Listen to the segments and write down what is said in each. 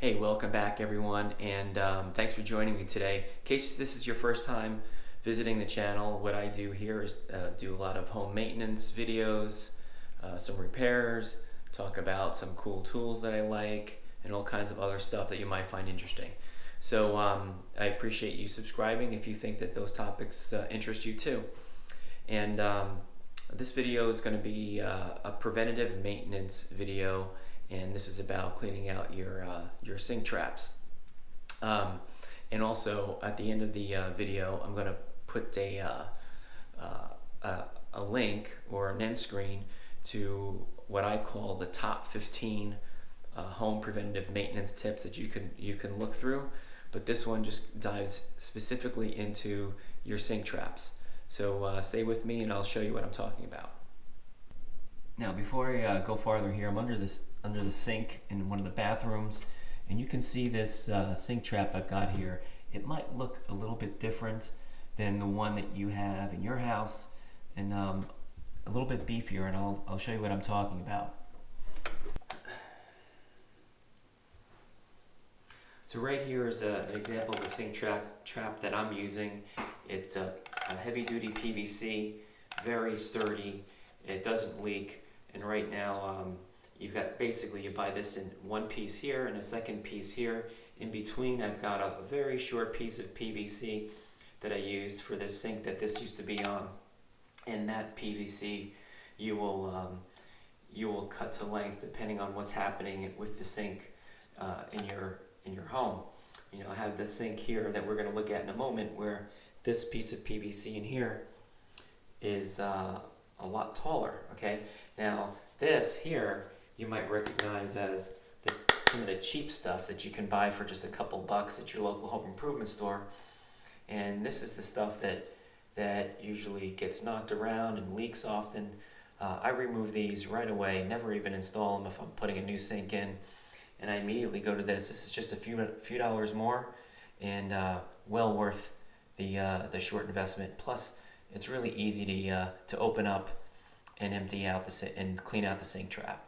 Hey, welcome back everyone, and thanks for joining me today. In case this is your first time visiting the channel, what I do here is do a lot of home maintenance videos, some repairs, talk about some cool tools that I like, and all kinds of other stuff that you might find interesting. So I appreciate you subscribing if you think that those topics interest you too. And this video is going to be a preventative maintenance video, and this is about cleaning out your sink traps. And also at the end of the video, I'm going to put a link or an end screen to what I call the top 15 home preventative maintenance tips that you can look through. But this one just dives specifically into your sink traps. So stay with me and I'll show you what I'm talking about. Now before I go farther here, I'm under the sink in one of the bathrooms, and you can see this sink trap I've got here. It might look a little bit different than the one that you have in your house, and a little bit beefier, and I'll show you what I'm talking about. So right here is an example of a sink trap that I'm using. It's a heavy-duty PVC, very sturdy. It doesn't leak, and right now you've got basically you buy this in one piece here and a second piece here. In between, I've got a very short piece of PVC that I used for this sink that this used to be on, and that PVC you will cut to length depending on what's happening with the sink in your home. You know, I have this sink here that we're going to look at in a moment, where this piece of PVC in here is a lot taller. Okay, now this here you might recognize as some of the cheap stuff that you can buy for just a couple bucks at your local home improvement store, and this is the stuff that usually gets knocked around and leaks often. I remove these right away, never even install them if I'm putting a new sink in, and I immediately go to this. This is just a few dollars more, and well worth the short investment. Plus, it's really easy to open up and empty out and clean out the sink trap.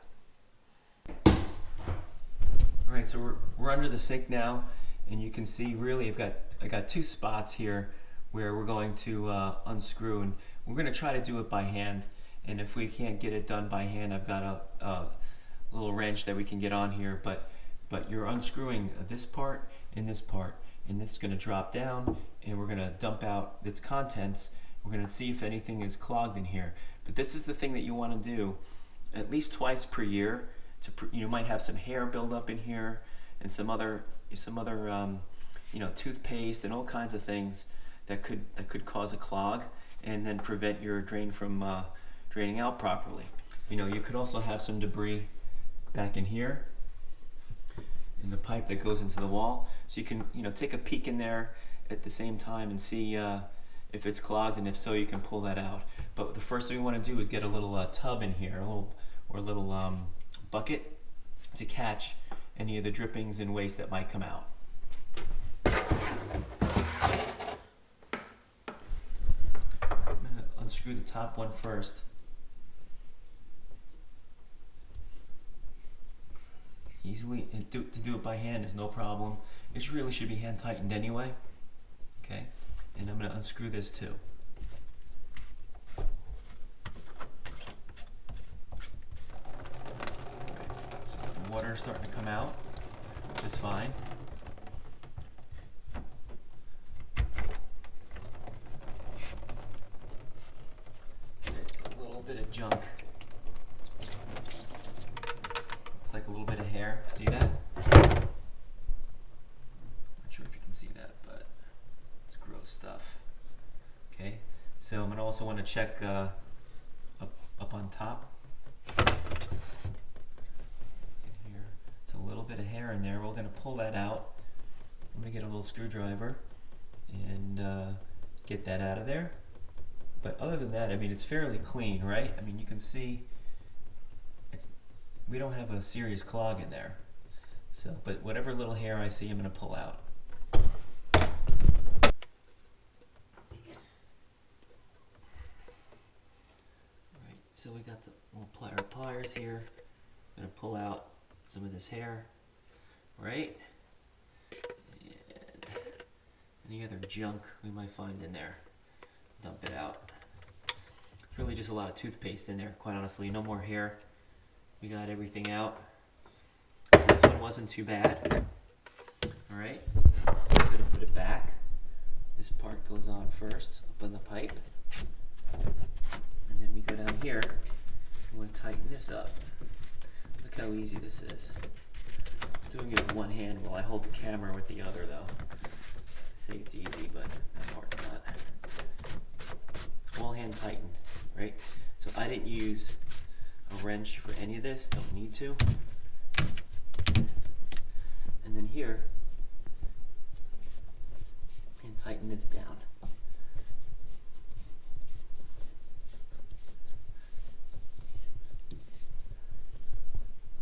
All right, so we're under the sink now, and you can see really I got two spots here where we're going to unscrew, and we're going to try to do it by hand. And if we can't get it done by hand, I've got a little wrench that we can get on here. But you're unscrewing this part, and this is going to drop down, and we're going to dump out its contents. We're going to see if anything is clogged in here. But this is the thing that you want to do at least twice per year. You might have some hair build up in here, and some other toothpaste and all kinds of things that could cause a clog and then prevent your drain from draining out properly. You could also have some debris back in here in the pipe that goes into the wall. So you can take a peek in there at the same time and see if it's clogged, and if so, you can pull that out. But the first thing we want to do is get a little tub in here, a little bucket to catch any of the drippings and waste that might come out. I'm going to unscrew the top one first. Easily, and to do it by hand is no problem. It really should be hand tightened anyway. Okay, and I'm going to unscrew this too. So the water is starting to come out, which is fine. There's a little bit of junk. Like a little bit of hair. See that? Not sure if you can see that, but it's gross stuff. Okay, so I'm gonna also want to check up on top. In here, it's a little bit of hair in there. We're gonna pull that out. I'm gonna get a little screwdriver and get that out of there. But other than that, I mean, it's fairly clean, right? I mean, you can see we don't have a serious clog in there. So, but whatever little hair I see, I'm going to pull out. All right, so we got the little pliers here. I'm going to pull out some of this hair. right? And any other junk we might find in there, dump it out. Really just a lot of toothpaste in there, quite honestly. No more hair. We got everything out. So this one wasn't too bad. All right, I'm gonna put it back. This part goes on first, up on the pipe. And then we go down here, and we'll tighten this up. Look how easy this is. I'm doing it with one hand while I hold the camera with the other though. I say it's easy, but that part's not. All hand tightened, right? So I didn't use a wrench for any of this, don't need to. And then here, and tighten this down.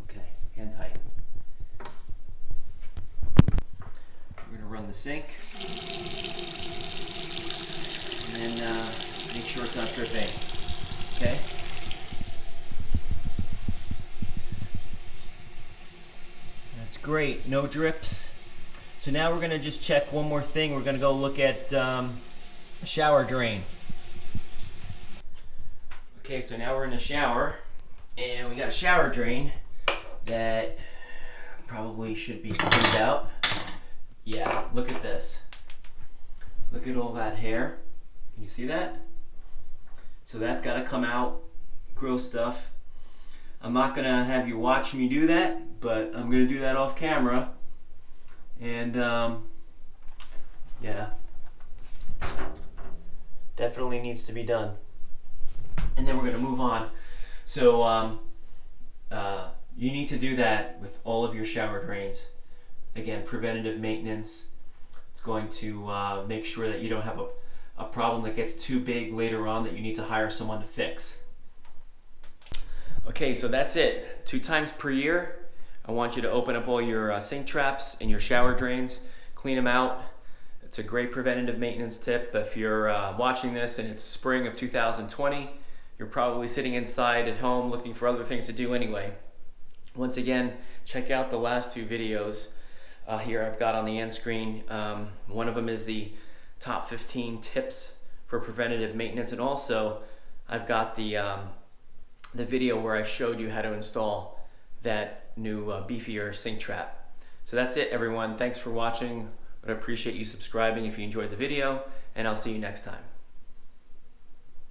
Okay, hand tight. We're gonna run the sink, and then make sure it's not dripping. Okay. That's great. No drips. So now we're going to just check one more thing. We're going to go look at a shower drain. Okay, so now we're in the shower, and we got a shower drain that probably should be cleaned out. Yeah, look at this. Look at all that hair. Can you see that? So that's got to come out. Gross stuff. I'm not going to have you watch me do that, but I'm going to do that off camera. And yeah, definitely needs to be done. And then we're going to move on. So you need to do that with all of your shower drains. Again, preventative maintenance. It's going to make sure that you don't have a problem that gets too big later on that you need to hire someone to fix. Okay, so that's it. 2 times per year. I want you to open up all your sink traps and your shower drains, clean them out. It's a great preventative maintenance tip. If you're watching this and it's spring of 2020, you're probably sitting inside at home looking for other things to do anyway. Once again, check out the last 2 videos here I've got on the end screen. One of them is the top 15 tips for preventative maintenance, and also I've got the video where I showed you how to install that new beefier sink trap. So that's it, everyone. Thanks for watching. I appreciate you subscribing if you enjoyed the video, and I'll see you next time.